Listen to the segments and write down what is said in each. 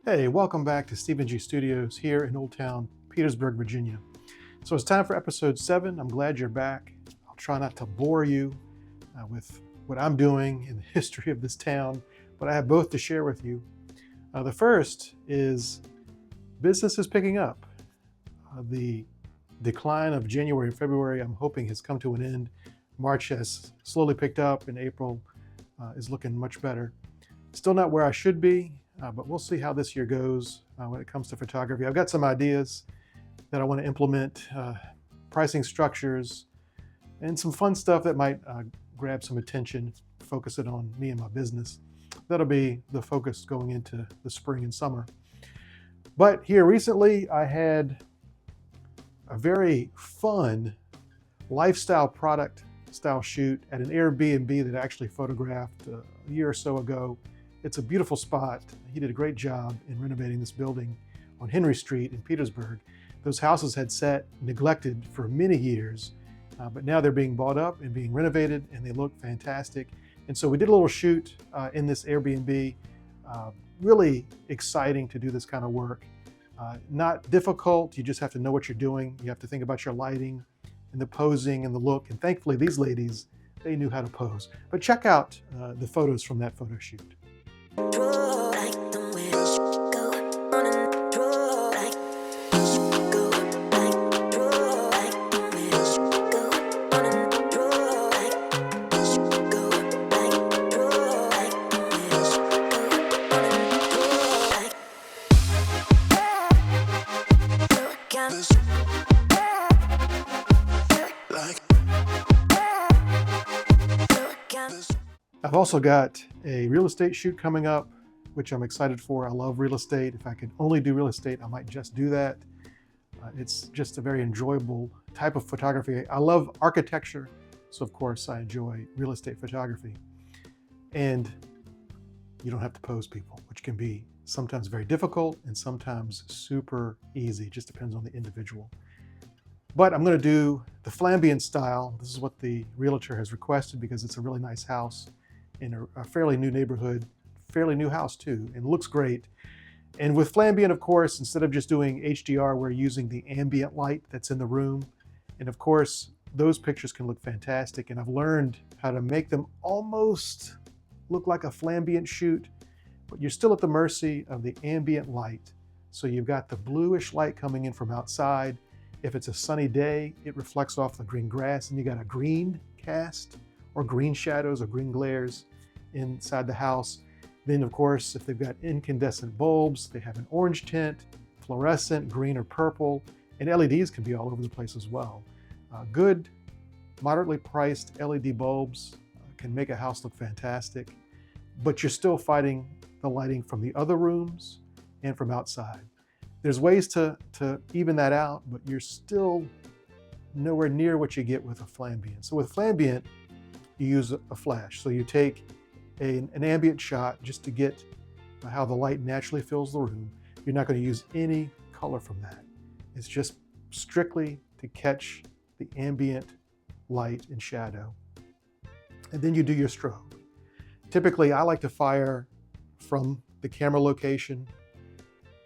Hey, welcome back to Stephen G Studios here in Old Towne Petersburg, Virginia. So it's time for episode 7. I'm glad you're back. I'll try not to bore you with what I'm doing in the history of this town, but I have both to share with you. The first is business is picking up. The decline of January and February, I'm hoping, has come to an end. March has slowly picked up, and April is looking much better. Still not where I should be, but we'll see how this year goes when it comes to photography. I've got some ideas that I want to implement, pricing structures, and some fun stuff that might grab some attention, focus it on me and my business. That'll be the focus going into the spring and summer. But here recently, I had a very fun lifestyle product style shoot at an Airbnb that I actually photographed a year or so ago. It's a beautiful spot. He did a great job in renovating this building on Henry Street in Petersburg. Those houses had sat neglected for many years, but now they're being bought up and being renovated, and they look fantastic. And so we did a little shoot in this Airbnb. Really exciting to do this kind of work. Not difficult, you just have to know what you're doing. You have to think about your lighting and the posing and the look. And thankfully these ladies, they knew how to pose. But check out the photos from that photo shoot. I've also got a real estate shoot coming up, which I'm excited for. I love real estate. If I could only do real estate, I might just do that. It's just a very enjoyable type of photography. I love architecture, so of course I enjoy real estate photography. And you don't have to pose people, which can be sometimes very difficult and sometimes super easy. It just depends on the individual. But I'm going to do the Flambient style. This is what the realtor has requested because it's a really nice house in a fairly new neighborhood, fairly new house too, and looks great. And with Flambient, of course, instead of just doing HDR, we're using the ambient light that's in the room. And of course, those pictures can look fantastic. And I've learned how to make them almost look like a Flambient shoot, but you're still at the mercy of the ambient light. So you've got the bluish light coming in from outside. If it's a sunny day, it reflects off the green grass, and you got a green cast or green shadows or green glares inside the house. Then of course, if they've got incandescent bulbs, they have an orange tint, fluorescent, green or purple, and LEDs can be all over the place as well. Good, moderately priced LED bulbs can make a house look fantastic, but you're still fighting the lighting from the other rooms and from outside. There's ways to even that out, but you're still nowhere near what you get with a Flambient. So with Flambient, you use a flash. So you take an ambient shot just to get how the light naturally fills the room. You're not going to use any color from that. It's just strictly to catch the ambient light and shadow. And then you do your strobe. Typically, I like to fire from the camera location,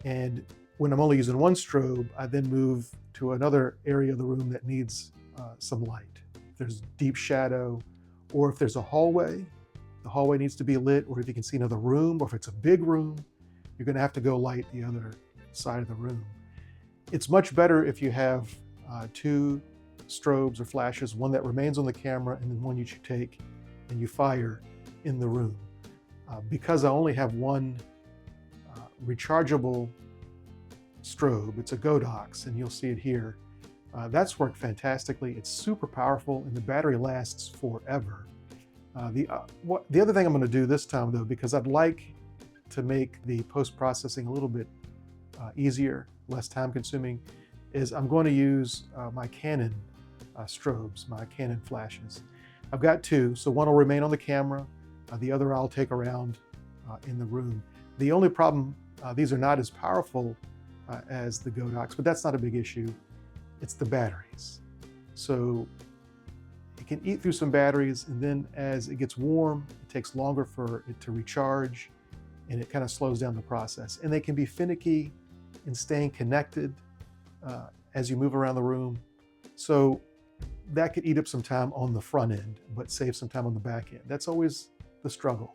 and when I'm only using one strobe, I then move to another area of the room that needs some light. If there's deep shadow, or if there's a hallway, the hallway needs to be lit, or if you can see another room, or if it's a big room, you're gonna have to go light the other side of the room. It's much better if you have 2 strobes or flashes, one that remains on the camera and then one you should take and you fire in the room. Because I only have one rechargeable strobe, it's a Godox, and you'll see it here. That's worked fantastically. It's super powerful, and the battery lasts forever. The other thing I'm going to do this time, though, because I'd like to make the post-processing a little bit easier, less time-consuming, is I'm going to use my Canon strobes, my Canon flashes. I've got 2, so one will remain on the camera, the other I'll take around in the room. The only problem, these are not as powerful as the Godox, but that's not a big issue. It's the batteries. So it can eat through some batteries, and then as it gets warm, it takes longer for it to recharge. and it kind of slows down the process. And they can be finicky in staying connected as you move around the room. So that could eat up some time on the front end, but save some time on the back end. That's always the struggle.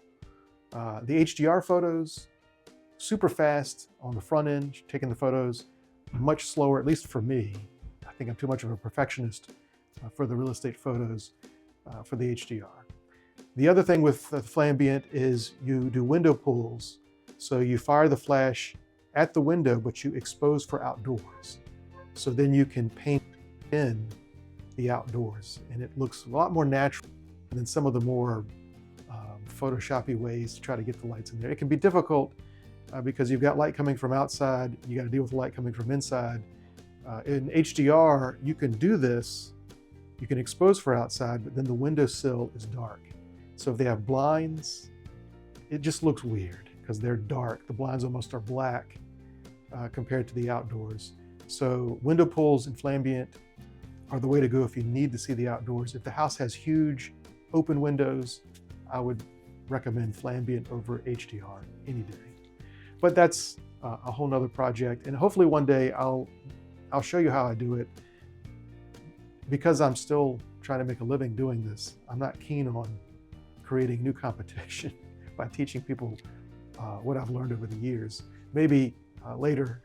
The HDR photos, super fast on the front end, taking the photos, much slower, at least for me. I think I'm too much of a perfectionist for the real estate photos for the HDR. The other thing with Flambient is you do window pulls. So you fire the flash at the window, but you expose for outdoors. So then you can paint in the outdoors, and it looks a lot more natural than some of the more Photoshoppy ways to try to get the lights in there. It can be difficult because you've got light coming from outside, you got to deal with the light coming from inside. In HDR, you can do this, you can expose for outside, but then the windowsill is dark. So if they have blinds, it just looks weird because they're dark. The blinds almost are black compared to the outdoors. So window pulls and Flambient are the way to go if you need to see the outdoors. If the house has huge open windows, I would recommend Flambient over HDR any day. But that's a whole nother project, and hopefully one day I'll show you how I do it. Because I'm still trying to make a living doing this, I'm not keen on creating new competition by teaching people what I've learned over the years. Maybe later,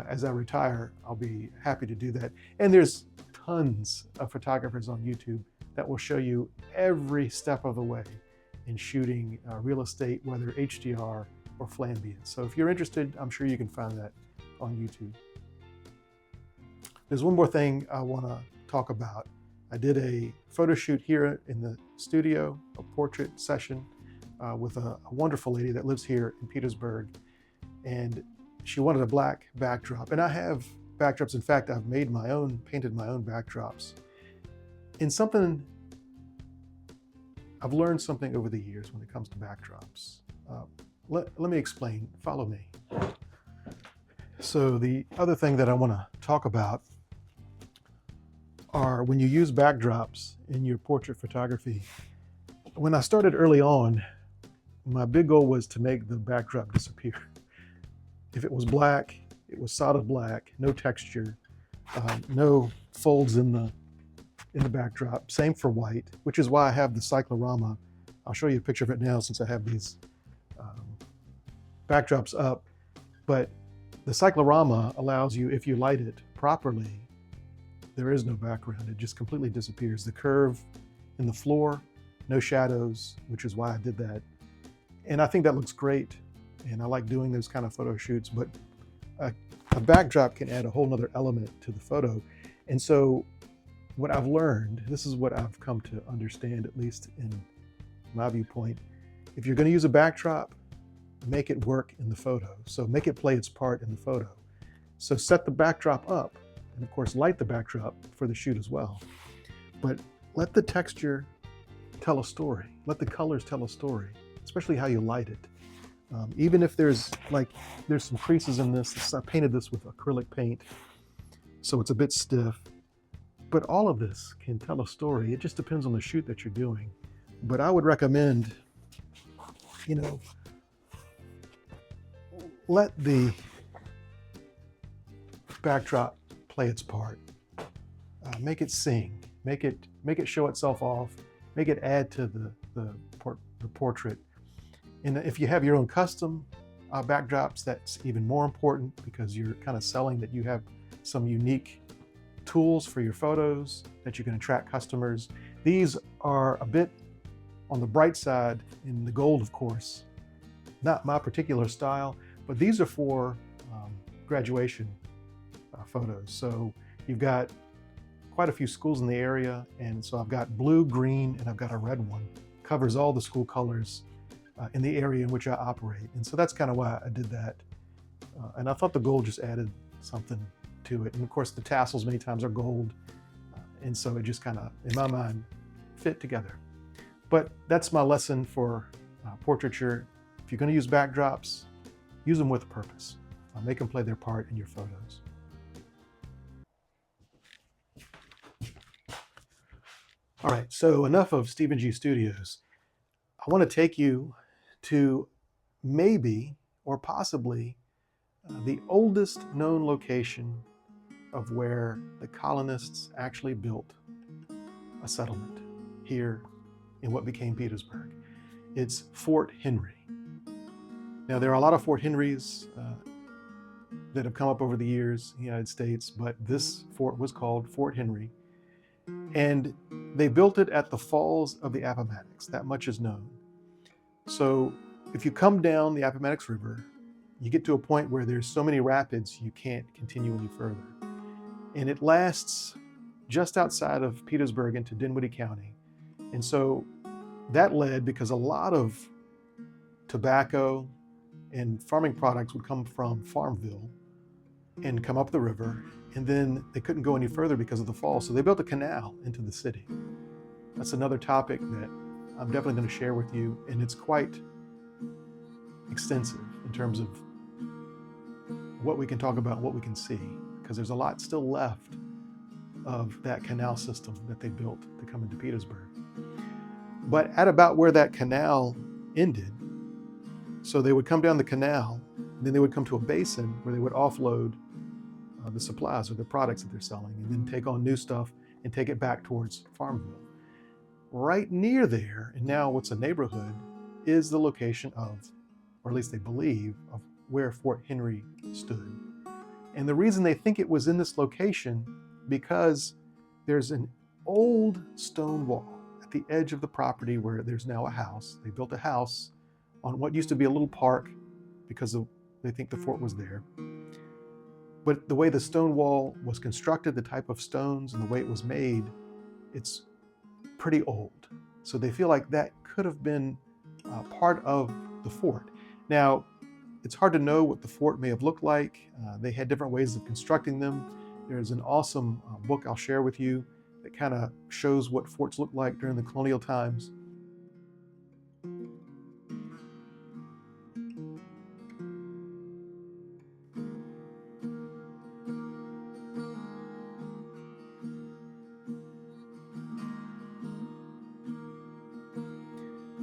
as I retire, I'll be happy to do that. And there's tons of photographers on YouTube that will show you every step of the way in shooting real estate, whether HDR or Flambient. So if you're interested, I'm sure you can find that on YouTube. There's one more thing I want to talk about. I did a photo shoot here in the studio, a portrait session with a wonderful lady that lives here in Petersburg. And she wanted a black backdrop. And I have backdrops. In fact, I've made my own, painted my own backdrops. In something, I've learned something over the years when it comes to backdrops. Let me explain, follow me. So the other thing that I want to talk about are when you use backdrops in your portrait photography. When I started early on, my big goal was to make the backdrop disappear. If it was black, it was solid black, no texture, no folds in the backdrop. Same for white, which is why I have the cyclorama. I'll show you a picture of it now since I have these backdrops up. But the cyclorama allows you, if you light it properly, there is no background. It just completely disappears. The curve in the floor, no shadows, which is why I did that. And I think that looks great. And I like doing those kind of photo shoots, but a backdrop can add a whole nother element to the photo. And so what I've learned, this is what I've come to understand, at least in my viewpoint, if you're going to use a backdrop, make it work in the photo. So make it play its part in the photo. So set the backdrop up, and of course light the backdrop for the shoot as well. But let the texture tell a story. Let the colors tell a story, especially how you light it. Even if there's some creases in this, I painted this with acrylic paint, so it's a bit stiff. But all of this can tell a story. It just depends on the shoot that you're doing. But I would recommend, let the backdrop play its part. Make it sing. Make it show itself off. Make it add to the portrait. And if you have your own custom backdrops, that's even more important because you're kind of selling that you have some unique tools for your photos that you can attract customers. These are a bit on the bright side in the gold, of course. Not my particular style, but these are for graduation photos. So you've got quite a few schools in the area, and so I've got blue, green, and I've got a red one. Covers all the school colors in the area in which I operate. And so that's kind of why I did that. And I thought the gold just added something to it. And of course the tassels many times are gold. And so it just kind of, in my mind, fit together. But that's my lesson for portraiture. If you're going to use backdrops, use them with a purpose. Make them play their part in your photos. All right, so enough of Stephen G Studios. I want to take you to maybe or possibly the oldest known location of where the colonists actually built a settlement here in what became Petersburg. It's Fort Henry. Now, there are a lot of Fort Henrys that have come up over the years in the United States, but this fort was called Fort Henry. And they built it at the falls of the Appomattox. That much is known. So if you come down the Appomattox River, you get to a point where there's so many rapids you can't continue any further. And it lasts just outside of Petersburg into Dinwiddie County. And so that led, because a lot of tobacco and farming products would come from Farmville and come up the river, and then they couldn't go any further because of the falls. So they built a canal into the city. That's another topic that I'm definitely going to share with you, and it's quite extensive in terms of what we can talk about, what we can see, because there's a lot still left of that canal system that they built to come into Petersburg. But at about where that canal ended, so they would come down the canal, and then they would come to a basin where they would offload the supplies or the products that they're selling, and then take on new stuff and take it back towards Farmville. Right near there, and now what's a neighborhood, is the location of, or at least they believe, of where Fort Henry stood. And the reason they think it was in this location, because there's an old stone wall at the edge of the property where there's now a house. They built a house on what used to be a little park because they think the fort was there. But the way the stone wall was constructed, the type of stones and the way it was made, it's pretty old. So they feel like that could have been part of the fort. Now, it's hard to know what the fort may have looked like. They had different ways of constructing them. There's an awesome book I'll share with you that kind of shows what forts looked like during the colonial times.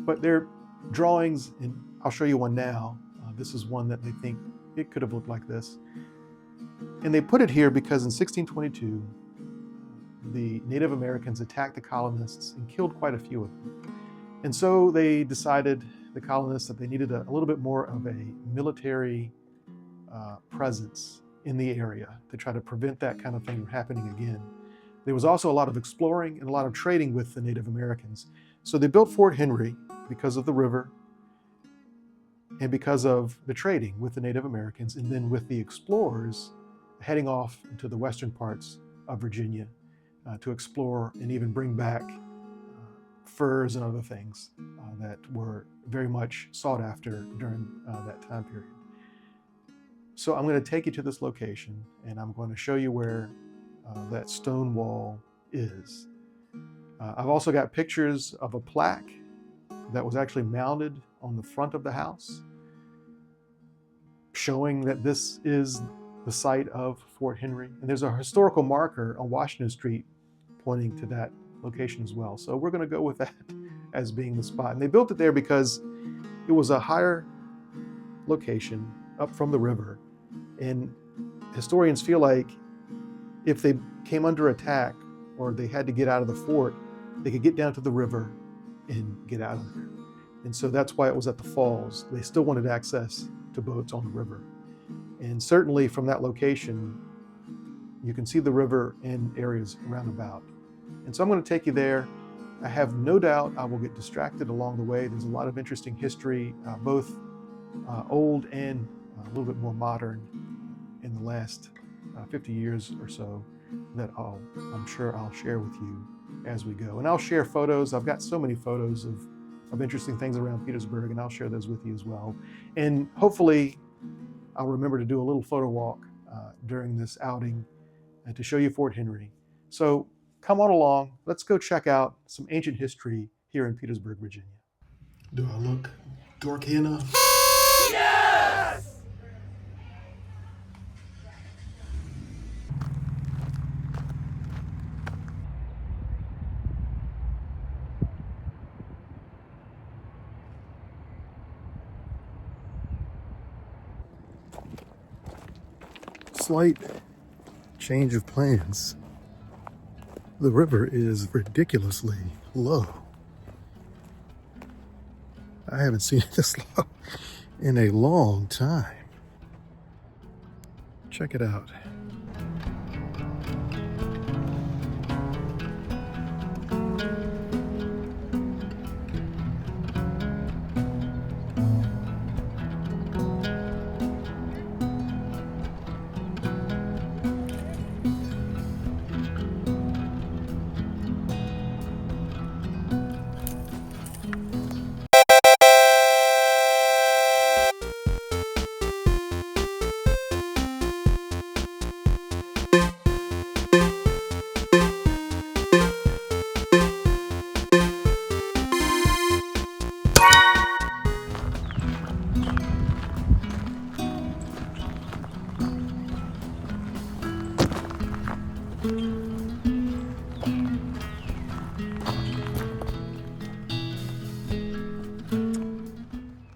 But they're drawings, and I'll show you one now. This is one that they think it could have looked like this. And they put it here because in 1622, the Native Americans attacked the colonists and killed quite a few of them. And so they decided, the colonists, that they needed a little bit more of a military presence in the area to try to prevent that kind of thing from happening again. There was also a lot of exploring and a lot of trading with the Native Americans. So they built Fort Henry because of the river and because of the trading with the Native Americans, and then with the explorers heading off into the western parts of Virginia to explore and even bring back furs and other things that were very much sought after during that time period. So I'm going to take you to this location, and I'm going to show you where that stone wall is. I've also got pictures of a plaque that was actually mounted on the front of the house, showing that this is the site of Fort Henry. And there's a historical marker on Washington Street pointing to that location as well. So we're going to go with that as being the spot. And they built it there because it was a higher location up from the river. And historians feel like if they came under attack or they had to get out of the fort, they could get down to the river and get out of there. And so that's why it was at the falls. They still wanted access to boats on the river. And certainly from that location, you can see the river and areas around about. And so I'm going to take you there. I have no doubt I will get distracted along the way. There's a lot of interesting history, both old and a little bit more modern in the last 50 years or so that I'm sure I'll share with you as we go. And I'll share photos. I've got so many photos of interesting things around Petersburg, and I'll share those with you as well. And hopefully I'll remember to do a little photo walk during this outing and to show you Fort Henry. So come on along. Let's go check out some ancient history here in Petersburg, Virginia. Do I look dorky enough? Yes! Slight change of plans. The river is ridiculously low. I haven't seen it this low in a long time. Check it out.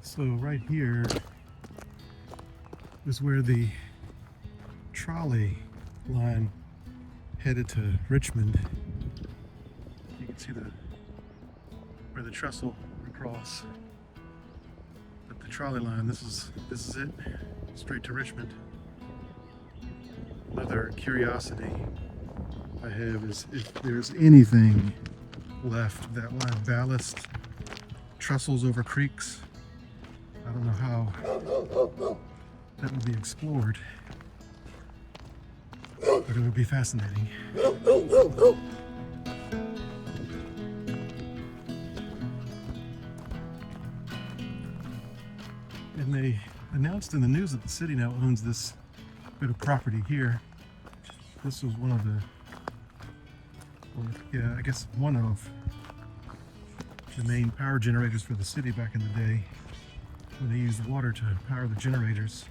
So right here is where the trolley line headed to Richmond. You can see where the trestle across. But the trolley line, this is it, straight to Richmond. Another curiosity I have is if there's anything left of that line, ballast, trestles over creeks. I don't know how that would be explored, but it would be fascinating. And they announced in the news that the city now owns this bit of property here. This was one of the, I guess one of the main power generators for the city back in the day, when they used water to power the generators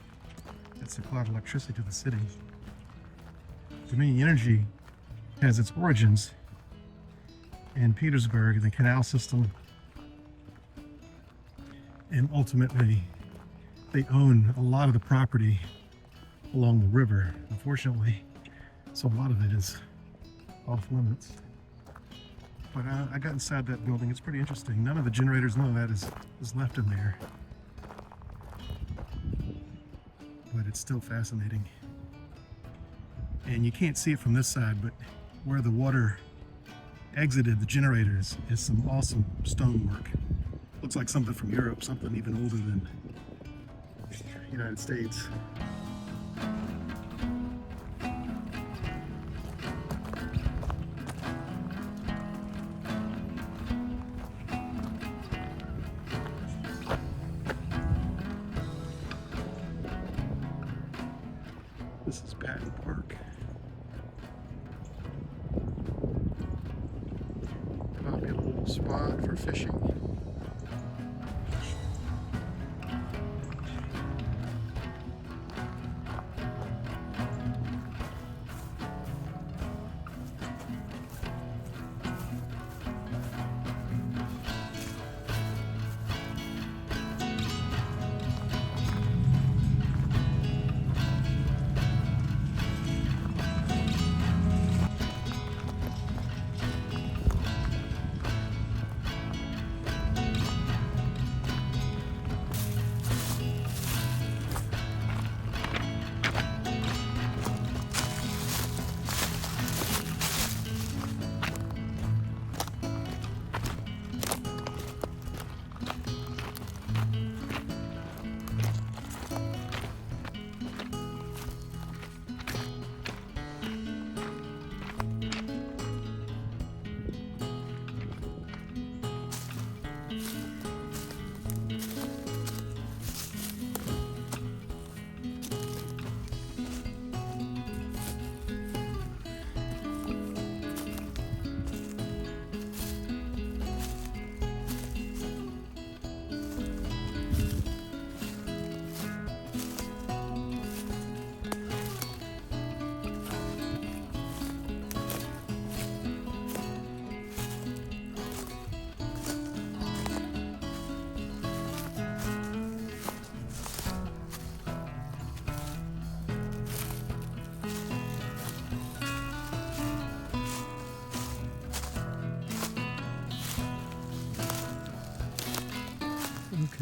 that supplied electricity to the city. Dominion Energy has its origins in Petersburg, the Canal system, and ultimately they own a lot of the property along the river, unfortunately, so a lot of it is off limits. But I got inside that building. It's pretty interesting. None of the generators, none of that is left in there. But it's still fascinating. And you can't see it from this side, but where the water exited the generators is some awesome stonework. Looks like something from Europe, something even older than the United States. This is Patton Park. Popular little spot for fishing.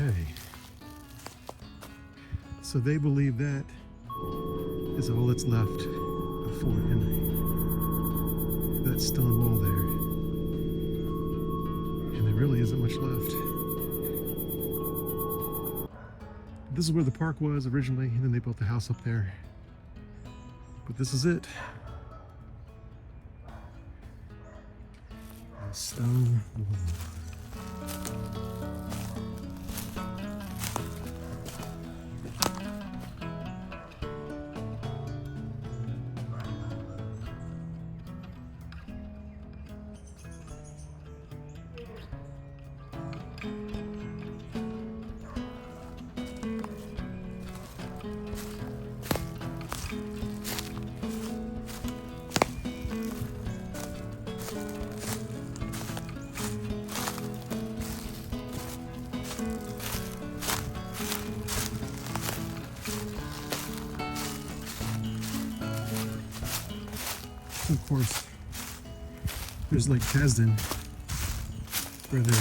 Okay. So they believe that is all that's left of Fort Henry. That stone wall there. And there really isn't much left. This is where the park was originally, and then they built the house up there. But this is it. A stone wall. Of course, there's Lake Chasm, where they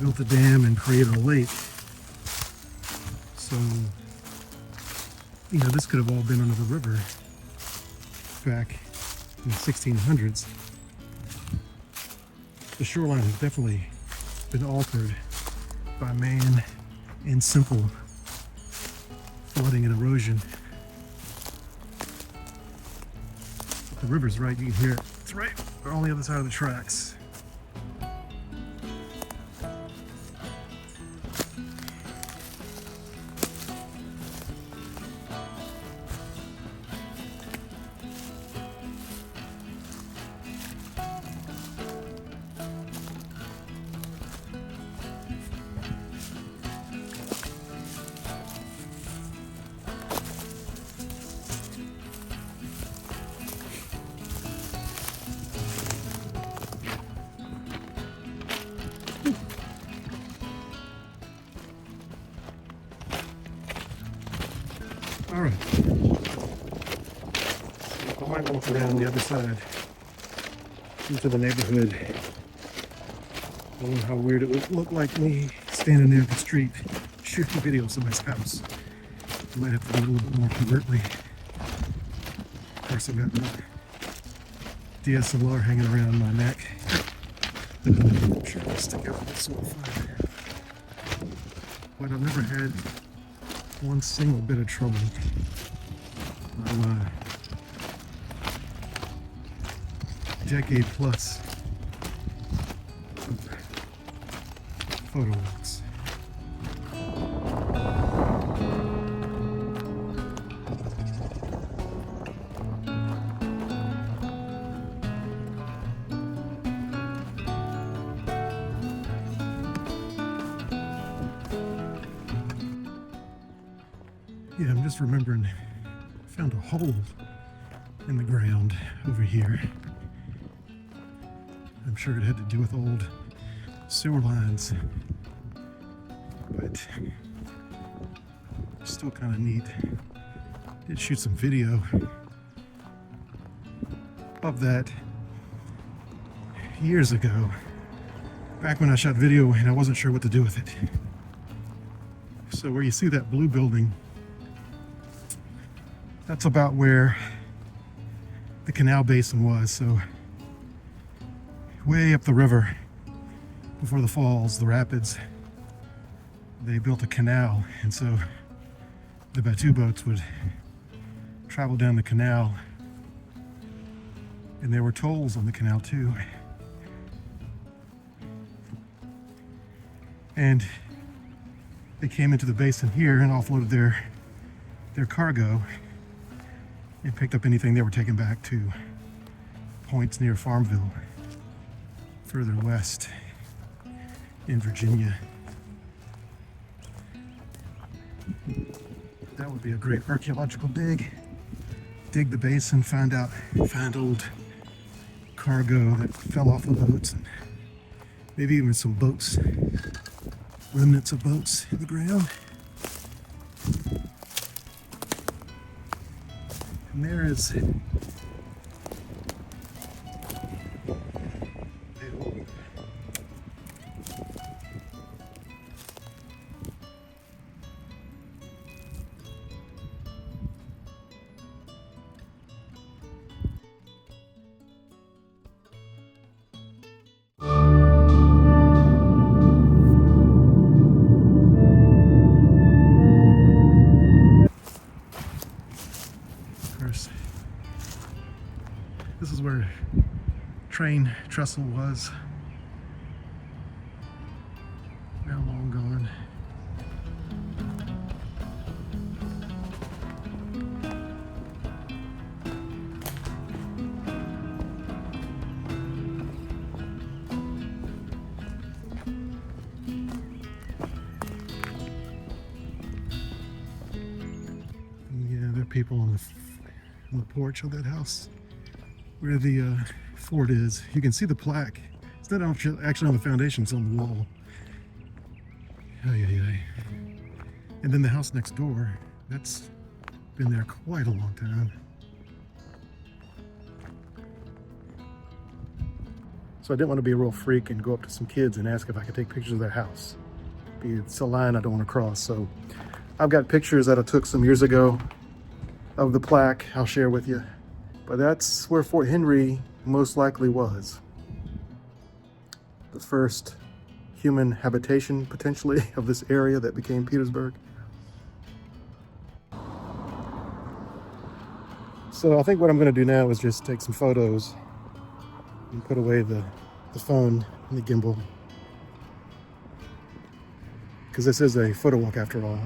built a dam and created a lake. So, you know, this could have all been under the river back in the 1600s. The shoreline has definitely been altered by man and simple flooding and erosion. The river's right, you can hear it. It's right on the other side of the tracks. All right, I might walk around the other side into the neighborhood. I don't know how weird it would look like me standing there at the street shooting video of somebody's house. I might have to do it a little bit more covertly. Of course, I've got my DSLR hanging around my neck. I'm sure I'll stick out this one fire. But I've never had one single bit of trouble. Decade plus of Photowalks. Yeah, I'm just remembering, I found a hole in the ground over here. I'm sure it had to do with old sewer lines, but still kind of neat. Did shoot some video of that years ago, back when I shot video and I wasn't sure what to do with it. So where you see that blue building, that's about where the Canal Basin was. So way up the river before the falls, the rapids, they built a canal, and so the Bateau boats would travel down the canal, and there were tolls on the canal too. And they came into the basin here and offloaded their cargo and picked up anything they were taking back to points near Farmville, further west in Virginia. That would be a great archaeological dig. Dig the basin, find old cargo that fell off the boats, and maybe even some boats, remnants of boats in the ground. And there is is where train trestle was. Now long gone. Yeah, there are people on the porch of that house where the fort is. You can see the plaque. It's not actually on the foundation, it's on the wall. And then the house next door, that's been there quite a long time. So I didn't want to be a real freak and go up to some kids and ask if I could take pictures of their house. It's a line I don't want to cross. So I've got pictures that I took some years ago of the plaque I'll share with you. But that's where Fort Henry most likely was. The first human habitation, potentially, of this area that became Petersburg. So I think what I'm going to do now is just take some photos and put away the phone and the gimbal. Because this is a photo walk after all.